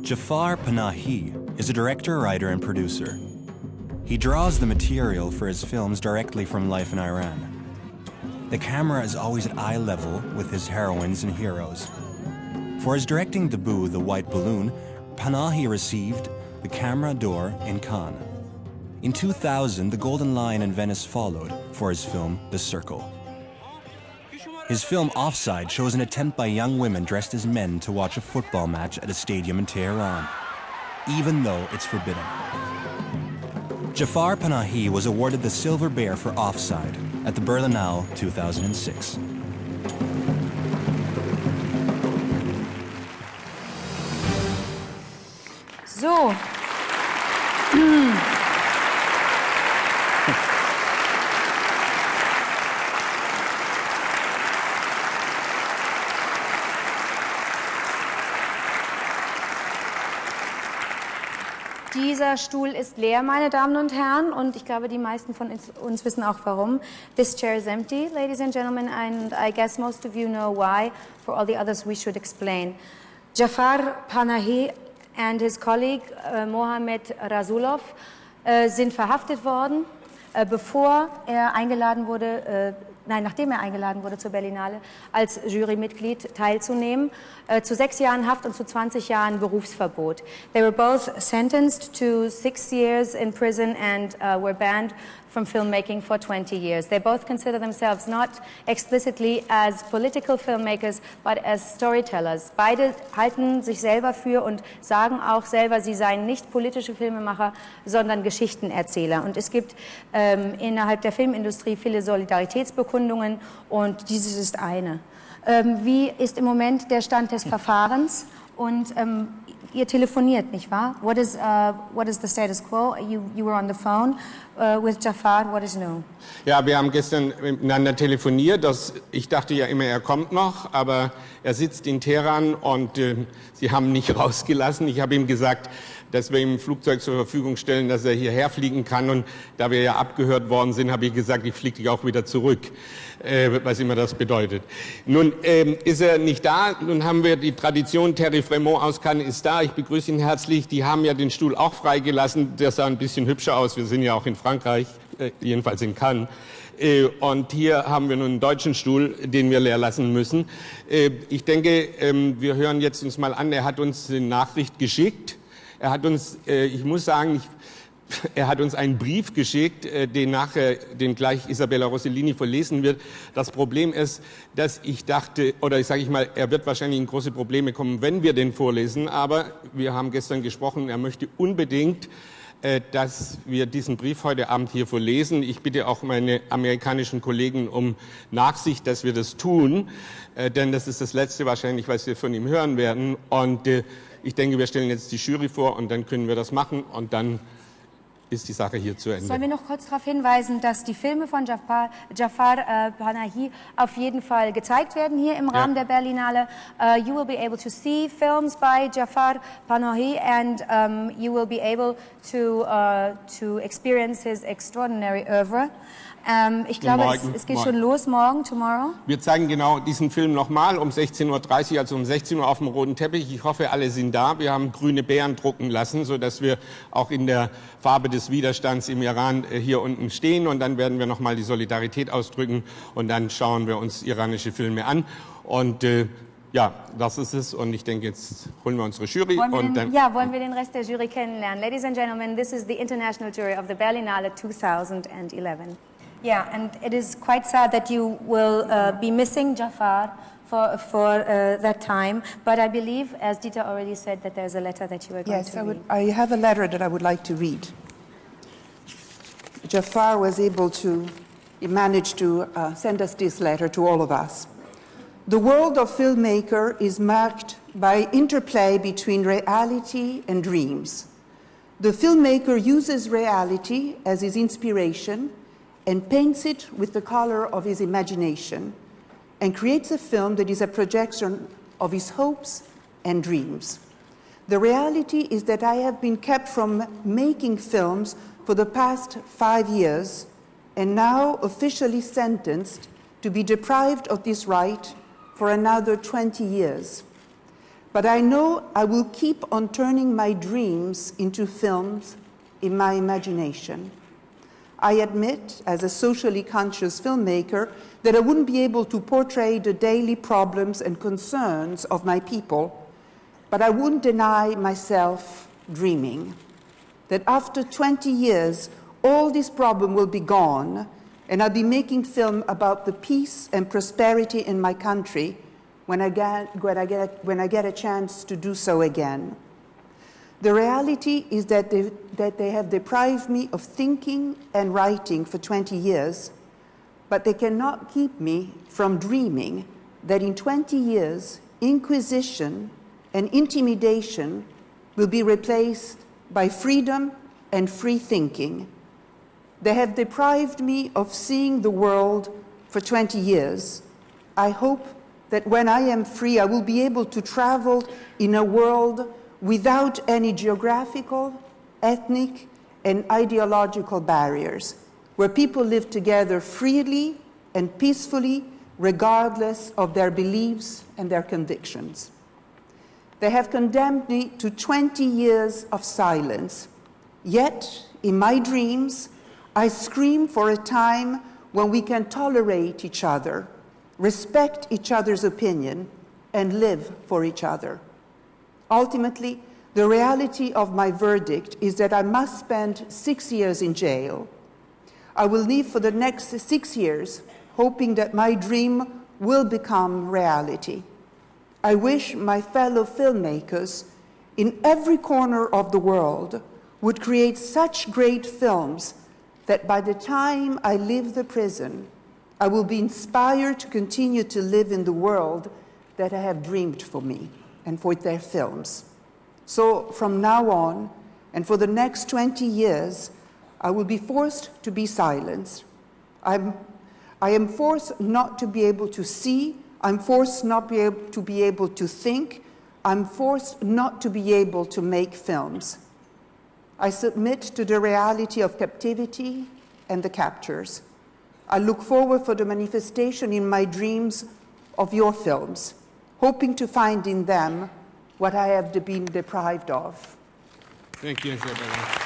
Jafar Panahi is a director, writer, and producer. He draws the material for his films directly from life in Iran. The camera is always at eye level with his heroines and heroes. For his directing debut, The White Balloon, Panahi received the Camera d'Or in Cannes. In 2000, the Golden Lion in Venice followed for his film, The Circle. His film Offside shows an attempt by young women dressed as men to watch a football match at a stadium in Tehran, even though it's forbidden. Jafar Panahi was awarded the Silver Bear for Offside at the Berlinale 2006. So. Dieser Stuhl ist leer, meine Damen und Herren, und ich glaube, die meisten von uns wissen auch warum. This chair is empty, ladies and gentlemen, and I guess most of you know why. For all the others, we should explain. Jafar Panahi and his colleague Mohammed Rasulov sind verhaftet worden, nachdem er eingeladen wurde zur Berlinale, als Jurymitglied teilzunehmen, zu 6 Jahren Haft und zu 20 Jahren Berufsverbot. They were both sentenced to 6 years in prison and were banned from filmmaking for 20 years. They both consider themselves not explicitly as political filmmakers, but as storytellers. Beide halten sich selber für und sagen auch selber, sie seien nicht politische Filmemacher, sondern Geschichtenerzähler. Und es gibt innerhalb der Filmindustrie viele Solidaritätsbekundungen und dieses ist eine. Wie ist im Moment der Stand des Verfahrens? Und ihr telefoniert, nicht wahr? What is the status quo? You were on the phone with Jafar. What is new? Ja, wir haben gestern miteinander telefoniert. Ich dachte ja immer, er kommt noch, aber er sitzt in Teheran und sie haben ihn nicht rausgelassen. Ich habe ihm gesagt, dass wir ihm ein Flugzeug zur Verfügung stellen, dass er hierher fliegen kann. Und da wir ja abgehört worden sind, habe ich gesagt, ich fliege dich auch wieder zurück, was immer das bedeutet. Nun ist er nicht da. Nun haben wir die Tradition, Thierry Fremont aus Cannes ist da. Ich begrüße ihn herzlich. Die haben ja den Stuhl auch freigelassen. Der sah ein bisschen hübscher aus. Wir sind ja auch in Frankreich, jedenfalls in Cannes. Und hier haben wir nun einen deutschen Stuhl, den wir leer lassen müssen. Ich denke, wir hören jetzt uns mal an. Er hat uns eine Nachricht geschickt. Er hat uns, ich muss sagen, er hat uns einen Brief geschickt, den gleich Isabella Rossellini verlesen wird. Das Problem ist, dass ich dachte, oder sage ich mal, er wird wahrscheinlich in große Probleme kommen, wenn wir den vorlesen. Aber wir haben gestern gesprochen, er möchte unbedingt, dass wir diesen Brief heute Abend hier vorlesen. Ich bitte auch meine amerikanischen Kollegen um Nachsicht, dass wir das tun, denn das ist das Letzte wahrscheinlich, was wir von ihm hören werden. Und ich denke, wir stellen jetzt die Jury vor und dann können wir das machen und dann ist die Sache hier zu Ende. Sollen wir noch kurz darauf hinweisen, dass die Filme von Jafar Panahi auf jeden Fall gezeigt werden hier im Rahmen der Berlinale. You will be able to see films by Jafar Panahi and you will be able to experience his extraordinary oeuvre. Ich glaube, es geht schon los morgen, tomorrow. Wir zeigen genau diesen Film nochmal um 16:30 Uhr, also um 16 Uhr auf dem roten Teppich. Ich hoffe, alle sind da. Wir haben grüne Bären drucken lassen, sodass wir auch in der Farbe des Widerstands im Iran hier unten stehen. Und dann werden wir nochmal die Solidarität ausdrücken und dann schauen wir uns iranische Filme an. Und ja, das ist es. Und ich denke, jetzt holen wir unsere Jury. Wollen wir den Rest der Jury kennenlernen. Ladies and gentlemen, this is the international jury of the Berlinale 2011. Yeah, and it is quite sad that you will be missing Jafar for that time. But I believe, as Dieter already said, that there's a letter that you are going to read. I have a letter that I would like to read. Jafar was able to manage to send us this letter to all of us. The world of filmmaker is marked by interplay between reality and dreams. The filmmaker uses reality as his inspiration and paints it with the color of his imagination, and creates a film that is a projection of his hopes and dreams. The reality is that I have been kept from making films for the past 5 years, and now officially sentenced to be deprived of this right for another 20 years. But I know I will keep on turning my dreams into films in my imagination. I admit, as a socially conscious filmmaker, that I wouldn't be able to portray the daily problems and concerns of my people, but I wouldn't deny myself dreaming that after 20 years, all this problem will be gone, and I'll be making film about the peace and prosperity in my country when I get a chance to do so again. The reality is that they have deprived me of thinking and writing for 20 years, but they cannot keep me from dreaming that in 20 years, inquisition and intimidation will be replaced by freedom and free thinking. They have deprived me of seeing the world for 20 years. I hope that when I am free, I will be able to travel in a world without any geographical, ethnic, and ideological barriers, where people live together freely and peacefully, regardless of their beliefs and their convictions. They have condemned me to 20 years of silence. Yet, in my dreams, I scream for a time when we can tolerate each other, respect each other's opinion, and live for each other. Ultimately, the reality of my verdict is that I must spend 6 years in jail. I will live for the next 6 years, hoping that my dream will become reality. I wish my fellow filmmakers in every corner of the world would create such great films that by the time I leave the prison, I will be inspired to continue to live in the world that I have dreamed for me and for their films. So from now on, and for the next 20 years, I will be forced to be silenced. I am forced not to be able to see. I'm forced not to be able to think. I'm forced not to be able to make films. I submit to the reality of captivity and the captures. I look forward for the manifestation in my dreams of your films, hoping to find in them what I have been deprived of. Thank you, Isabella.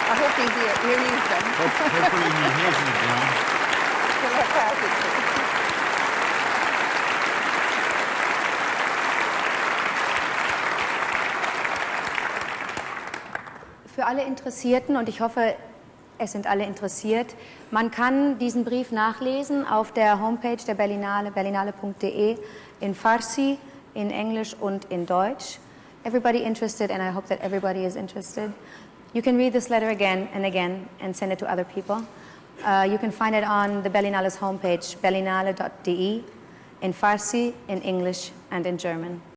I hope he hears them. Hopefully he hears it now. Für alle Interessierten, und ich hoffe, es sind alle interessiert, man kann diesen Brief nachlesen auf der Homepage der Berlinale, berlinale.de, in Farsi, in Englisch und in Deutsch. Everybody interested, and I hope that everybody is interested. You can read this letter again and send it to other people. You can find it on the Berlinale's homepage, berlinale.de, in Farsi, in English, and in German.